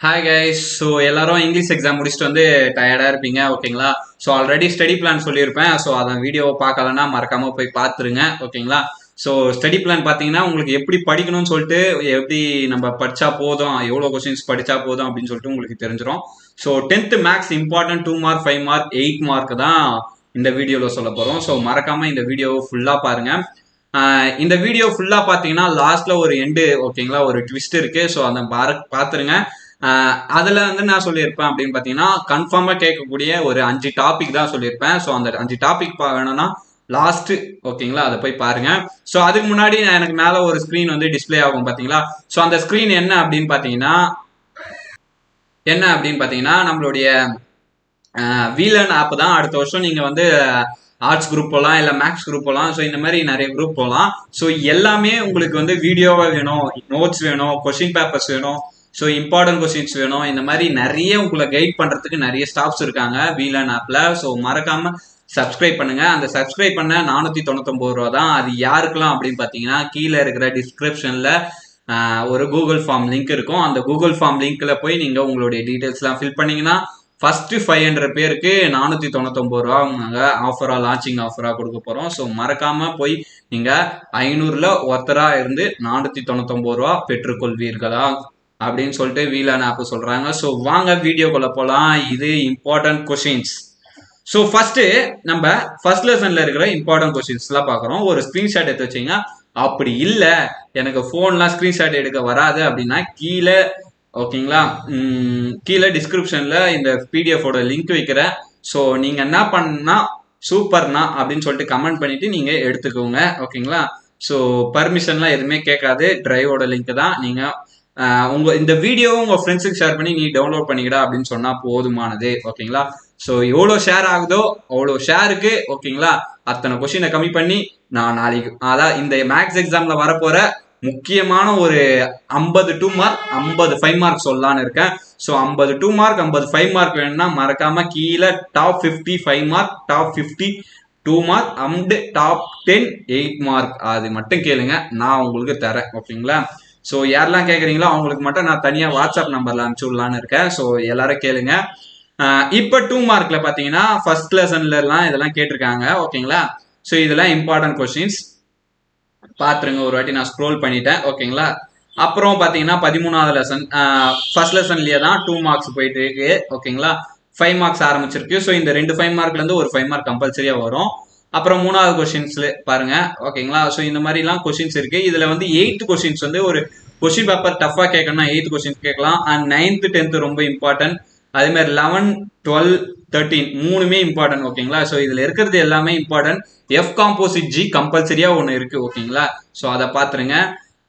Hi guys. So எல்லாரும் English exam முடிச்சுட்டு வந்து டயர்டாக இருப்பீங்க, ஓகேங்களா? ஸோ ஆல்ரெடி ஸ்டடி பிளான் சொல்லியிருப்பேன். ஸோ அதை வீடியோவை பார்க்கலன்னா மறக்காம போய் பார்த்துருங்க, ஓகேங்களா? ஸோ ஸ்டடி பிளான் பார்த்தீங்கன்னா உங்களுக்கு எப்படி படிக்கணும்னு சொல்லிட்டு, எப்படி நம்ம படிச்சா போதும், எவ்வளோ கொஸ்டின்ஸ் படிச்சா போதும் அப்படின்னு சொல்லிட்டு உங்களுக்கு தெரிஞ்சிடும். So 10th maths important 2 mark 5 mark 8 mark தான் இந்த வீடியோவில் சொல்ல போகிறோம். ஸோ மறக்காம இந்த வீடியோவை ஃபுல்லாக பாருங்க. இந்த வீடியோ ஃபுல்லாக பார்த்தீங்கன்னா லாஸ்ட்ல ஒரு எண்டு, ஓகேங்களா, ஒரு ட்விஸ்ட் இருக்கு. ஸோ அதை பார்த்துருங்க. அதுல வந்து நான் சொல்லியிருப்பேன் அப்படின்னு பாத்தீங்கன்னா கன்ஃபார்மா கேட்கக்கூடிய ஒரு 5 டாபிக் தான் சொல்லியிருப்பேன். ஸோ அந்த 5 டாபிக் வேணும்னா லாஸ்ட், ஓகேங்களா, அதை போய் பாருங்க. ஸோ அதுக்கு முன்னாடி எனக்கு மேல ஒரு ஸ்கிரீன் வந்து டிஸ்பிளே ஆகும் பாத்தீங்களா? ஸோ அந்த ஸ்கிரீன் என்ன அப்படின்னு பாத்தீங்கன்னா நம்மளுடைய வீலன் ஆப் தான். அடுத்த வருஷம் நீங்க வந்து ஆர்ட்ஸ் குரூப் போகலாம், இல்லை மேக்ஸ் குரூப் போகலாம். ஸோ இந்த மாதிரி நிறைய குரூப் போகலாம். ஸோ எல்லாமே உங்களுக்கு வந்து வீடியோவாக வேணும், நோட்ஸ் வேணும், கொஸ்டின் பேப்பர்ஸ் வேணும், ஸோ இம்பார்ட்டன்ட் கொஸ்டின்ஸ் வேணும். இந்த மாதிரி நிறைய உங்களை கைட் பண்ணுறதுக்கு நிறைய ஸ்டாஃப்ஸ் இருக்காங்க வீலன் ஆப்பில். ஸோ மறக்காம சப்ஸ்கிரைப் பண்ணுங்க. அந்த சப்ஸ்கிரைப் பண்ண 499 ரூபா தான். அது யாருக்கெல்லாம் அப்படின்னு பார்த்தீங்கன்னா கீழே இருக்கிற டிஸ்கிரிப்ஷனில் ஒரு கூகுள் ஃபார்ம் லிங்க் இருக்கும். அந்த கூகுள் ஃபார்ம் லிங்க்ல போய் நீங்கள் உங்களுடைய டீட்டெயில்ஸ்லாம் ஃபில் பண்ணீங்கன்னா ஃபர்ஸ்ட் 500 பேருக்கு 499 ரூபா ஆஃபரா, லான்ச்சிங் ஆஃபரா கொடுக்க போறோம். ஸோ மறக்காம போய் நீங்க 500ல ஒருத்தரா இருந்து 499 ரூபா பெற்றுக்கொள்வீர்களா அப்படின்னு சொல்லிட்டு வீலான ஆப் சொல்றாங்க. ஸோ வாங்க வீடியோக்குள்ள போலாம். இது இம்பார்ட்டன்ட் கொஸ்டின்ஸ். ஸோ ஃபர்ஸ்ட் நம்ம ஃபர்ஸ்ட் லெசன்ல இருக்கிற இம்பார்ட்டன்ட் கொஸ்டின்ஸ் எல்லாம் பார்க்குறோம். ஒரு ஸ்கிரீன்ஷாட் எடுத்து வச்சீங்க. அப்படி இல்லை எனக்கு ஃபோன்லாம் ஸ்கிரீன்ஷாட் எடுக்க வராது அப்படின்னா கீழே, ஓகேங்களா, கீழே டிஸ்கிரிப்ஷன்ல இந்த பிடிஎஃபோட லிங்க் வைக்கிறேன். ஸோ நீங்க என்ன பண்ணா சூப்பர்னா அப்படின்னு சொல்லிட்டு கமெண்ட் பண்ணிட்டு நீங்க எடுத்துக்கோங்க, ஓகேங்களா? ஸோ பர்மிஷன்லாம் எதுவுமே கேட்காது. டிரைவோட லிங்க் தான். நீங்க உங்க இந்த வீடியோவும் உங்க ஃப்ரெண்ட்ஸுக்கு ஷேர் பண்ணி நீ டவுன்லோட் பண்ணிக்கிடா அப்படின்னு சொன்னா போதுமானது, ஓகேங்களா? ஸோ எவ்வளோ ஷேர் ஆகுதோ அவ்வளோ ஷேருக்கு, ஓகேங்களா, அத்தனை கொஸ்டினை கம்மி பண்ணி நான் நாளைக்கு அதான் இந்த மேக்ஸ் எக்ஸாம்ல வரப்போற முக்கியமான ஒரு 50 2 மார்க் 50 5 மார்க் சொல்லலான்னு இருக்கேன். ஸோ 50 2 மார்க் 50 5 மார்க் வேணும்னா மறக்காம கீழே top 50 5 mark, top 50 2 mark and top 10 8 mark அது மட்டும் கேளுங்க, நான் உங்களுக்கு தரேன், ஓகேங்களா? ஸோ யாரெல்லாம் கேட்குறீங்களோ அவங்களுக்கு மட்டும் நான் தனியாக வாட்ஸ்அப் நம்பர்ல அனுப்பிச்சு விடலான்னு இருக்கேன். ஸோ எல்லாரும் கேளுங்க. இப்போ 2 மார்க்ல பார்த்தீங்கன்னா ஃபர்ஸ்ட் லெசன்ல எல்லாம் இதெல்லாம் கேட்டிருக்காங்க, ஓகேங்களா? ஸோ இதெல்லாம் இம்பார்ட்டன்ட் கொஸ்டின்ஸ் பார்த்துருங்க. ஒரு வாட்டி நான் ஸ்க்ரோல் பண்ணிட்டேன், ஓகேங்களா? அப்புறம் பார்த்தீங்கன்னா 13வது லெசன் ஃபர்ஸ்ட் லெசன்லயே தான் 2 மார்க்ஸ் போயிட்டு இருக்கு, ஓகேங்களா? 5 மார்க்ஸ் ஆரம்பிச்சிருக்கு. ஸோ இந்த 2 5 மார்க்ல இருந்து ஒரு 5 மார்க் கம்பல்சரியா வரும். அப்புறம் 3வது கொஸ்டின்ஸ்ல பாருங்க, ஓகேங்களா? ஸோ இந்த மாதிரி எல்லாம் கொஸ்டின்ஸ் இருக்கு. இதுல வந்து 8th கொஸ்டின்ஸ் வந்து ஒரு கொஸ்டின் பேப்பர் டஃபா கேட்கணும்னா 8th கொஸ்டின்ஸ் கேட்கலாம். அண்ட் 9th 10th ரொம்ப இம்பார்ட்டன்ட். அதே மாதிரி 11 12 13 மூணுமே இம்பார்ட்டன்ட், ஓகேங்களா? ஸோ இதுல இருக்கிறது எல்லாமே இம்பார்ட்டன்ட். எஃப் காம்போசிட் ஜி கம்பல்சரியா ஒன்று இருக்கு, ஓகேங்களா? ஸோ அதை பார்த்துருங்க.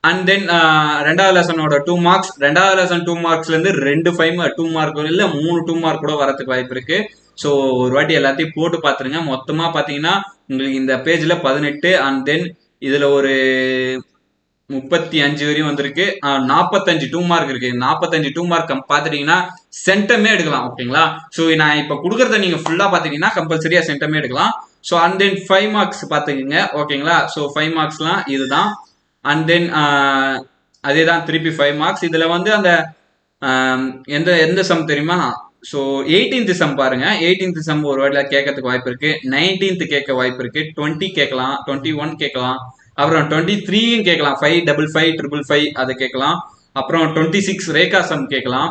அண்ட் தென் 2வது லெசனோட 2 மார்க்ஸ், 2வது லெசன் 2 மார்க்ஸ்ல இருந்து 2 5 2 மார்க் இல்ல 3 2 மார்க் கூட வரதுக்கு வாய்ப்பு இருக்கு. ஸோ ஒரு வாட்டி எல்லாத்தையும் போட்டு பார்த்துருங்க. மொத்தமா பார்த்தீங்கன்னா உங்களுக்கு இந்த பேஜ்ல 18 அண்ட் தென் இதுல ஒரு 35 வரையும் வந்திருக்கு. 45 2 மார்க் இருக்கு. 45 2 மார்க் பார்த்துட்டீங்கன்னா சென்டமே எடுக்கலாம், ஓகேங்களா? ஸோ நான் இப்போ கொடுக்குறத நீங்க ஃபுல்லா பார்த்தீங்கன்னா கம்பல்சரியா சென்டமே எடுக்கலாம். ஸோ அண்ட் தென் 5 மார்க்ஸ் பார்த்துக்கோங்க, ஓகேங்களா? ஸோ 5 மார்க்ஸ்லாம் இதுதான். அண்ட் தென் அதே தான் திருப்பி 5 மார்க்ஸ். இதுல வந்து அந்த எந்த எந்த சம் தெரியுமா? ஸோ 18th சம் பாருங்க. 18th சம் ஒரு வாட்டில கேட்கறதுக்கு வாய்ப்பு இருக்கு. 19th கேட்க வாய்ப்பு இருக்கு. 20 கேட்கலாம், 21 கேட்கலாம், அப்புறம் 23 கேட்கலாம், 5 5 5 5 5 அதை கேட்கலாம். அப்புறம் 26 ரேகா சம் கேட்கலாம்.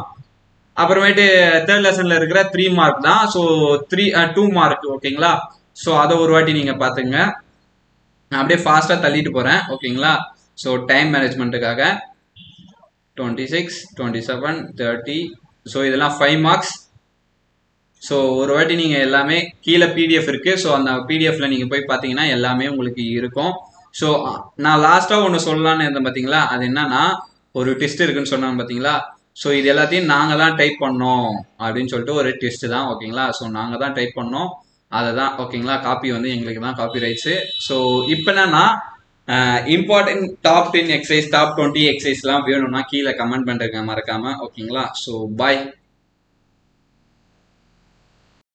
அப்புறமேட்டு 3rd லெசன்ல இருக்கிற 3 மார்க் தான். ஸோ 2 மார்க், ஓகேங்களா? ஸோ அதை ஒரு வாட்டி நீங்க பாத்துங்க. நான் அப்படியே ஃபாஸ்டா தள்ளிட்டு போறேன், ஓகேங்களா? So time மேனேஜ்மெண்ட்டுக்காக 26 27 30. ஸோ இதெல்லாம் 5 மார்க்ஸ். ஸோ ஒரு வாட்டி நீங்கள் எல்லாமே கீழே பிடிஎஃப் இருக்கு. ஸோ அந்த பிடிஎஃப்ல நீங்கள் போய் பார்த்தீங்கன்னா எல்லாமே உங்களுக்கு இருக்கும். ஸோ நான் லாஸ்ட்டாக ஒன்று சொல்லலான்னு இருந்தேன் பார்த்தீங்களா? அது என்னன்னா ஒரு டெஸ்ட் இருக்குன்னு சொன்னாங்க பார்த்தீங்களா? ஸோ இது எல்லாத்தையும் நாங்கள் தான் டைப் பண்ணோம் அப்படின்னு சொல்லிட்டு ஒரு டெஸ்ட் தான், ஓகேங்களா? ஸோ நாங்கள் தான் டைப் பண்ணோம், அதை தான், ஓகேங்களா? காப்பி வந்து எங்களுக்கு தான் காப்பி ரைட்ஸு. ஸோ இப்போ என்னன்னா இம்பார்ட்டன்ட் டாப் 10 எக்ஸசைஸ் டாப் 20 எக்ஸசைஸ்லாம் வேணும்னா கீழே கமெண்ட் பண்ணுறேங்க மறக்காம, ஓகேங்களா? So bye.